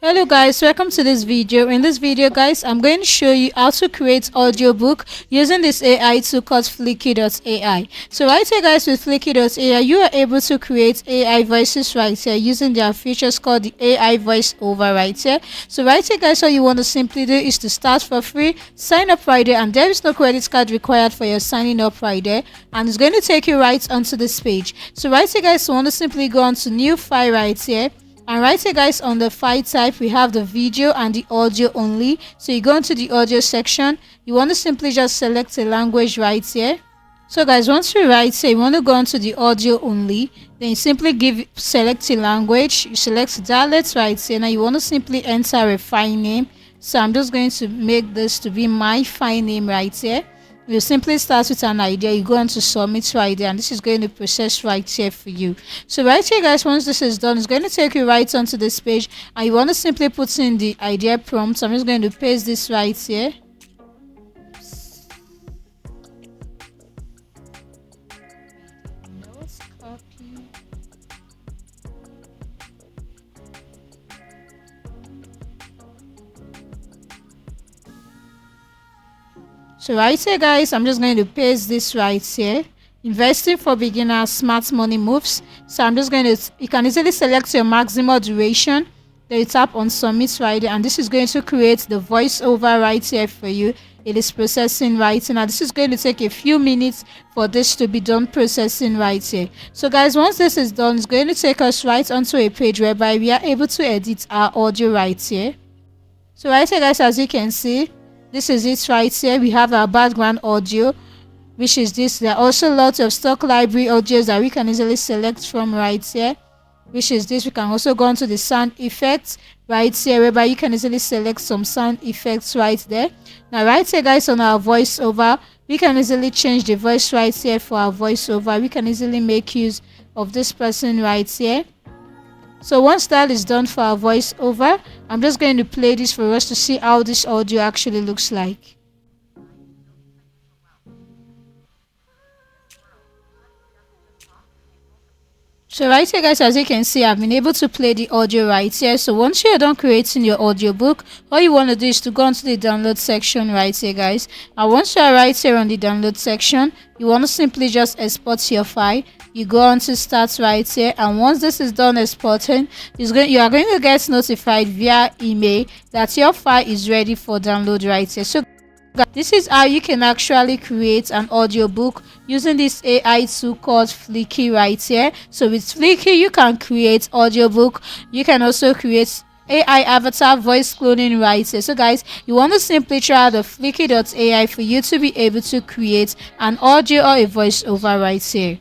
Hello guys, welcome to this video. In this video guys, I'm going to show you how to create audiobook using this AI tool called Fliki.ai. So right here guys, with Fliki.ai, you are able to create AI voices right here using their features called the AI voice over right here. So right here guys, all you want to simply do is to start for free, sign up right there, and there is no credit card required for your signing up right there, and it's going to take you right onto this page. So right here guys, you want to simply go on to new file right here. And right here guys, on the file type we have the video and the audio only. So you go into the audio section, you want to simply just select a language right here. So guys, once you right here, you want to go into the audio only, then you simply select a language, you select dialect right here. Now you want to simply enter a file name. So I'm just going to make this to be my file name right here. You simply start with an idea, you go on to submit right there, and this is going to process right here for you. So right here guys, once this is done, it's going to take you right onto this page, and you want to simply put in the idea prompt. So I'm just going to paste this right here. Copy. So right here guys, I'm just going to paste this right here. Investing for beginners, smart money moves. So I'm just going to, you can easily select your maximum duration, then you tap on submit right there, and this is going to create the voiceover right here for you. It is processing right now. This is going to take a few minutes for this to be done processing right here. So guys, once this is done, it's going to take us right onto a page whereby we are able to edit our audio right here. So right here guys, as you can see, this is it right here. We have our background audio, which is this. There are also lots of stock library audios that we can easily select from right here, which is this. We can also go into the sound effects right here, whereby you can easily select some sound effects right there. Now right here guys, on our voiceover, we can easily change the voice right here for our voiceover. We can easily make use of this person right here. So once that is done for our voiceover, I'm just going to play this for us to see how this audio actually looks like. So right here guys, as you can see, I've been able to play the audio right here. So once you're done creating your audiobook, all you want to do is to go into the download section right here guys. And once you're right here on the download section, you want to simply just export your file. You go on to start right here, and once this is done exporting, you are going to get notified via email that your file is ready for download right here. So this is how you can actually create an audiobook using this AI tool called Fliki right here. So with Fliki, you can create audiobook. You can also create AI avatar voice cloning right here. So guys, you want to simply try the Fliki.ai for you to be able to create an audio or a voice over right here.